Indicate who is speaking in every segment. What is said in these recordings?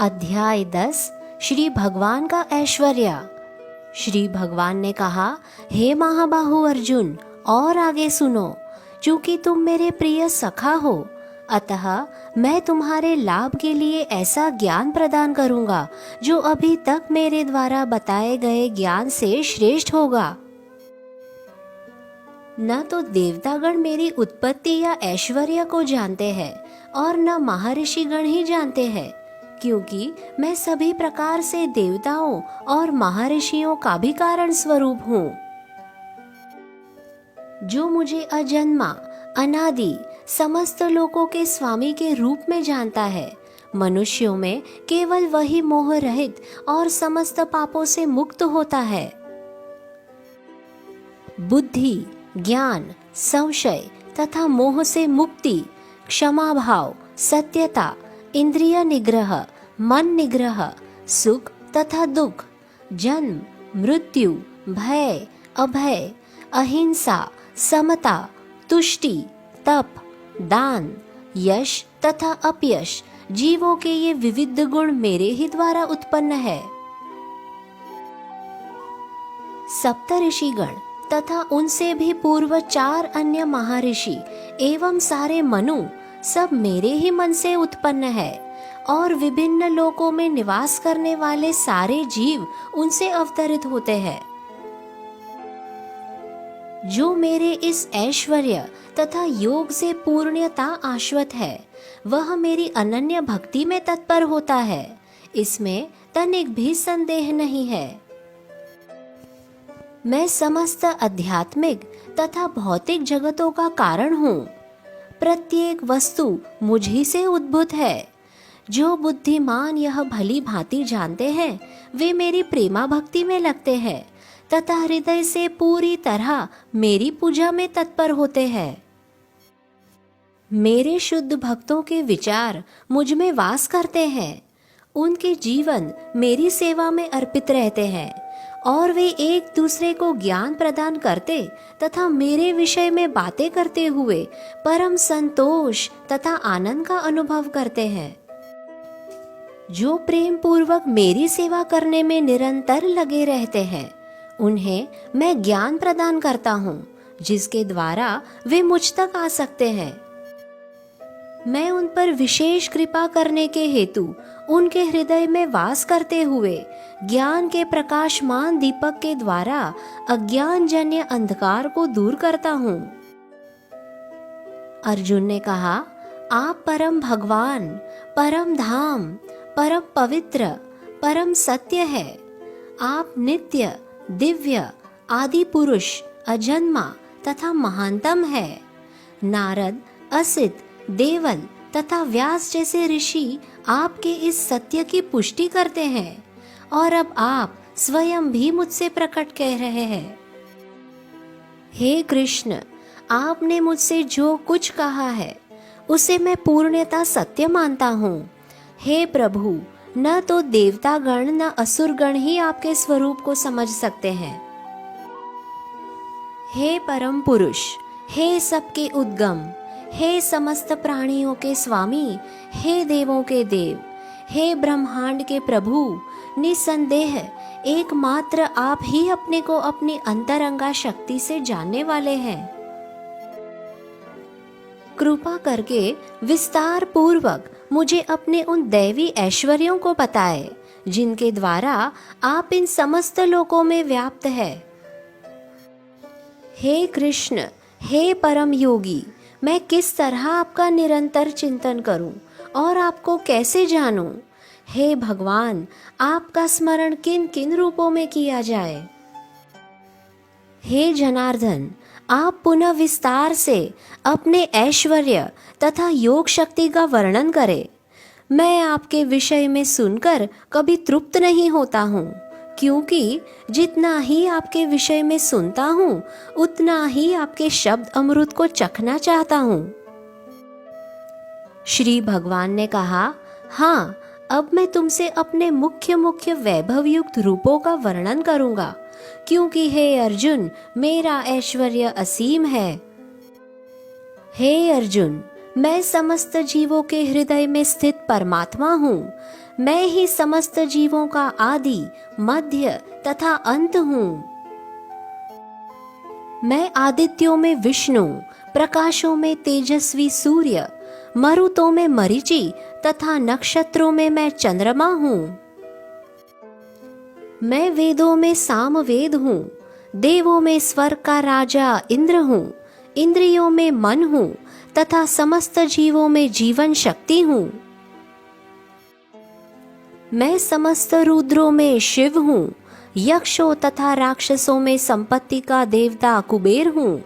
Speaker 1: अध्याय 10 श्री भगवान का ऐश्वर्य। श्री भगवान ने कहा, हे महाबाहु अर्जुन, और आगे सुनो। चूंकि तुम मेरे प्रिय सखा हो, अतः मैं तुम्हारे लाभ के लिए ऐसा ज्ञान प्रदान करूंगा जो अभी तक मेरे द्वारा बताए गए ज्ञान से श्रेष्ठ होगा। न तो देवतागण मेरी उत्पत्ति या ऐश्वर्य को जानते हैं और न महर्षिगण ही जानते हैं, क्योंकि मैं सभी प्रकार से देवताओं और महर्षियों का भी कारण स्वरूप हूँ। जो मुझे अजन्मा, अनादि, समस्त लोकों के स्वामी के रूप में जानता है, मनुष्यों में केवल वही मोह रहित और समस्त पापों से मुक्त होता है। बुद्धि, ज्ञान, संशय तथा मोह से मुक्ति, क्षमा भाव, सत्यता, इंद्रिय निग्रह, मन निग्रह, सुख तथा दुख, जन्म, मृत्यु, भय, अभय, अहिंसा, समता, तुष्टि, तप, दान, यश तथा अपयश, जीवों के ये विविध गुण मेरे ही द्वारा उत्पन्न है। सप्तऋषिगण तथा उनसे भी पूर्व 4 अन्य महर्षि एवं सारे मनु सब मेरे ही मन से उत्पन्न है, और विभिन्न लोकों में निवास करने वाले सारे जीव उनसे अवतरित होते हैं। जो मेरे इस ऐश्वर्य तथा योग से पूर्णता आश्वत है, वह मेरी अनन्य भक्ति में तत्पर होता है, इसमें तनिक भी संदेह नहीं है। मैं समस्त आध्यात्मिक तथा भौतिक जगतों का कारण हूँ। प्रत्येक वस्तु मुझ ही से उद्भूत है। जो बुद्धिमान यह भली भांति जानते हैं, वे मेरी प्रेमा भक्ति में लगते हैं तथा हृदय से पूरी तरह मेरी पूजा में तत्पर होते हैं। मेरे शुद्ध भक्तों के विचार मुझ में वास करते हैं। उनके जीवन मेरी सेवा में अर्पित रहते हैं और वे एक दूसरे को ज्ञान प्रदान करते तथा मेरे विषय में बातें करते हुए परम संतोष तथा आनंद का अनुभव करते हैं। जो प्रेम पूर्वक मेरी सेवा करने में निरंतर लगे रहते हैं, उन्हें मैं ज्ञान प्रदान करता हूँ, जिसके द्वारा वे मुझ तक आ सकते हैं। मैं उन पर विशेष कृपा करने के हेतु उनके हृदय में वास करते हुए ज्ञान के प्रकाशमान दीपक के द्वारा अज्ञान जन्य अंधकार को दूर करता हूँ। अर्जुन ने कहा, आप परम भगवान, परम धाम, परम पवित्र, परम सत्य है। आप नित्य, दिव्य, आदि पुरुष, अजन्मा तथा महानतम है। नारद, असित, देवल तथा व्यास जैसे ऋषि आपके इस सत्य की पुष्टि करते हैं, और अब आप स्वयं भी मुझसे प्रकट कह रहे हैं। हे कृष्ण, आपने मुझसे जो कुछ कहा है उसे मैं पूर्णतः सत्य मानता हूँ। हे प्रभु, न तो देवतागण न असुरगण ही आपके स्वरूप को समझ सकते हैं। हे परम पुरुष, हे सबके उद्गम, हे समस्त प्राणियों के स्वामी, हे देवों के देव, हे ब्रह्मांड के प्रभु, निसंदेह एकमात्र आप ही अपने को अपनी अंतरंगा शक्ति से जानने वाले हैं। कृपा करके विस्तार पूर्वक मुझे अपने उन दैवी ऐश्वर्यों को बताएं, जिनके द्वारा आप इन समस्त लोकों में व्याप्त है। हे कृष्ण, हे परम योगी, मैं किस तरह आपका निरंतर चिंतन करूं और आपको कैसे जानूं? हे भगवान, आपका स्मरण किन किन रूपों में किया जाए? हे जनार्दन, आप पुनः विस्तार से अपने ऐश्वर्य तथा योग शक्ति का वर्णन करें। मैं आपके विषय में सुनकर कभी तृप्त नहीं होता हूँ, क्योंकि जितना ही आपके विषय में सुनता हूँ, उतना ही आपके शब्द अमृत को चखना चाहता हूँ। श्री भगवान ने कहा, हाँ, अब मैं तुमसे अपने मुख्य मुख्य वैभव युक्त रूपों का वर्णन करूंगा, क्योंकि हे अर्जुन, मेरा ऐश्वर्य असीम है। हे अर्जुन, मैं समस्त जीवों के हृदय में स्थित परमात्मा हूँ। मैं ही समस्त जीवों का आदि, मध्य तथा अंत हूँ। मैं आदित्यों में विष्णु, प्रकाशों में तेजस्वी सूर्य, मरुतों में मरीचि तथा नक्षत्रों में मैं चंद्रमा हूँ। मैं वेदों में सामवेद हूँ, देवों में स्वर्ग का राजा इंद्र हूँ, इंद्रियों में मन हूँ तथा समस्त जीवों में जीवन शक्ति हूँ। मैं समस्त रुद्रों में शिव हूँ, यक्षों तथा राक्षसों में संपत्ति का देवता कुबेर हूँ,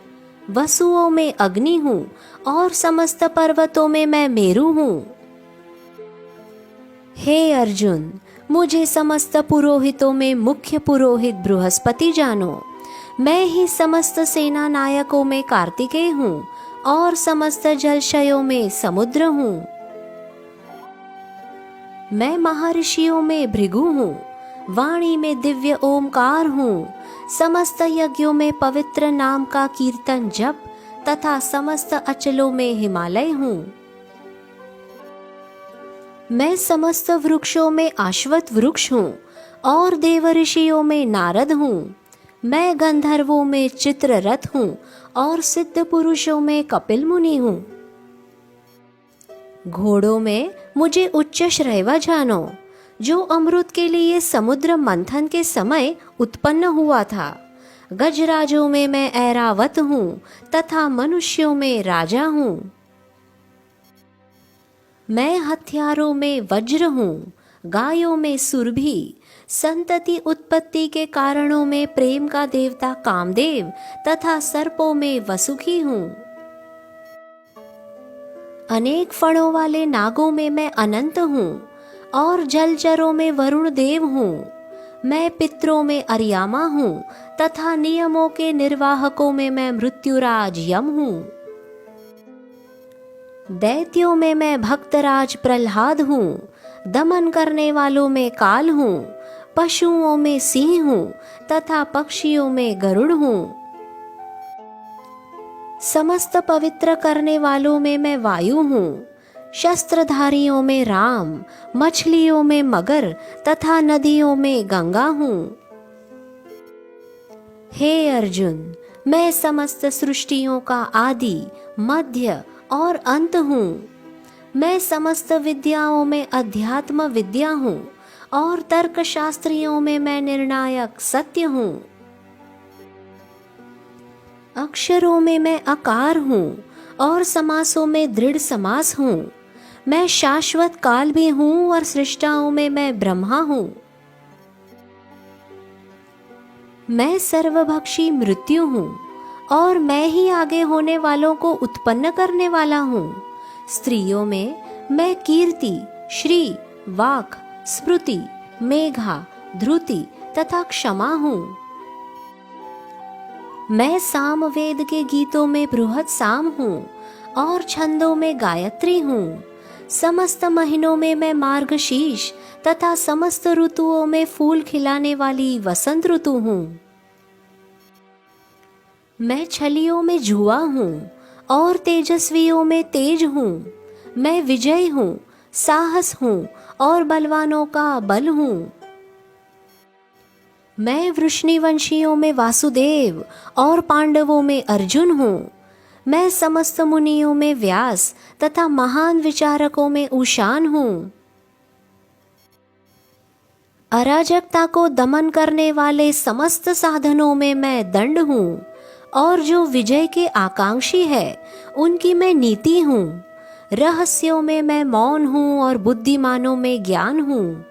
Speaker 1: वसुओं में अग्नि हूँ और समस्त पर्वतों में मैं मेरु हूँ। हे अर्जुन, मुझे समस्त पुरोहितों में मुख्य पुरोहित बृहस्पति जानो। मैं ही समस्त सेना नायकों में कार्तिकेय हूँ और समस्त जलशयों में समुद्र हूँ। मैं महर्षियों में भृगु हूँ, वाणी में दिव्य ओमकार हूँ, समस्त यज्ञों में पवित्र नाम का कीर्तन जप तथा समस्त अचलों में हिमालय हूँ। मैं समस्त वृक्षों में अश्वत्थ वृक्ष हूँ और देव ऋषियों में नारद हूँ। मैं गंधर्वों में चित्ररथ हूँ और सिद्ध पुरुषों में कपिल मुनि हूँ। घोड़ों में मुझे उच्च श्रैवा जानो, जो अमृत के लिए समुद्र मंथन के समय उत्पन्न हुआ था। गजराजों में मैं ऐरावत हूँ तथा मनुष्यों में राजा हूँ। मैं हथियारों में वज्र हूँ, गायों में सुरभि, संतति उत्पत्ति के कारणों में प्रेम का देवता कामदेव तथा सर्पों में वसुकी हूँ। अनेक फणों वाले नागों में मैं अनंत हूँ और जलचरों में वरुण देव हूँ। मैं पितरों में अर्यामा हूँ तथा नियमों के निर्वाहकों में मैं मृत्युराज यम हूँ। दैत्यों में मैं भक्तराज प्रहलाद हूँ, दमन करने वालों में काल हूँ, पशुओं में सिंह हूँ तथा पक्षियों में गरुड़ हूँ। समस्त पवित्र करने वालों में मैं वायु हूँ, शस्त्रधारियों में राम, मछलियों में मगर तथा नदियों में गंगा हूँ। हे अर्जुन, मैं समस्त सृष्टियों का आदि, मध्य और अंत हूँ। मैं समस्त विद्याओं में अध्यात्म विद्या हूँ और तर्क शास्त्रियों में मैं निर्णायक सत्य हूँ। अक्षरों में मैं अकार हूँ और समासों में दृढ़ समास हूँ। मैं शाश्वत काल भी हूँ और सृष्टाओं में मैं ब्रह्मा हूँ। मैं सर्वभक्षी मृत्यु हूँ और मैं ही आगे होने वालों को उत्पन्न करने वाला हूँ। स्त्रियों में मैं कीर्ति, श्री, वाक, स्मृति, मेघा, ध्रुति तथा क्षमा हूँ। मैं सामवेद के गीतों में बृहत साम हूँ और छंदों में गायत्री हूँ। समस्त महीनों में मैं मार्गशीर्ष तथा समस्त ऋतुओं में फूल खिलाने वाली वसंत ऋतु हूँ। मैं छलियों में जुआ हूँ और तेजस्वियों में तेज हूँ। मैं विजय हूँ, साहस हूँ और बलवानों का बल हूँ। मैं वृष्णिवंशियों में वासुदेव और पांडवों में अर्जुन हूँ। मैं समस्त मुनियों में व्यास तथा महान विचारकों में ऊशान हूँ। अराजकता को दमन करने वाले समस्त साधनों में मैं दंड हूँ और जो विजय के आकांक्षी है उनकी मैं नीति हूँ। रहस्यों में मैं मौन हूँ और बुद्धिमानों में ज्ञान हूँ।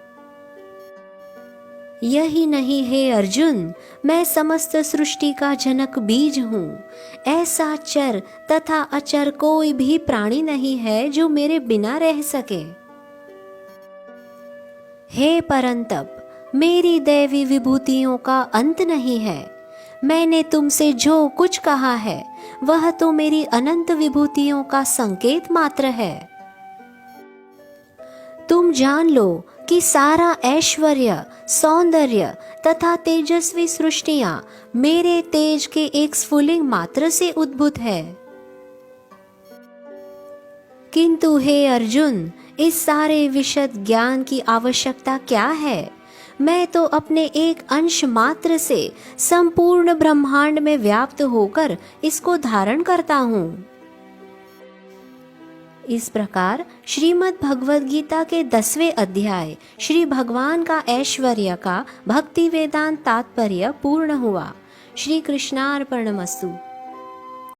Speaker 1: यही नहीं है अर्जुन, मैं समस्त सृष्टि का जनक बीज हूँ। ऐसा चर तथा अचर कोई भी प्राणी नहीं है जो मेरे बिना रह सके। हे परंतप, मेरी दैवी विभूतियों का अंत नहीं है। मैंने तुमसे जो कुछ कहा है वह तो मेरी अनंत विभूतियों का संकेत मात्र है। तुम जान लो कि सारा ऐश्वर्य, सौंदर्य तथा तेजस्वी सृष्टियां मेरे तेज के एक स्फुलिंग मात्र से उद्भूत है। किंतु हे अर्जुन, इस सारे विशद ज्ञान की आवश्यकता क्या है? मैं तो अपने एक अंश मात्र से संपूर्ण ब्रह्मांड में व्याप्त होकर इसको धारण करता हूँ। इस प्रकार श्रीमद् भगवद गीता के 10वें अध्याय श्री भगवान का ऐश्वर्य का भक्ति वेदांत तात्पर्य पूर्ण हुआ। श्री कृष्णार्पणमस्तु।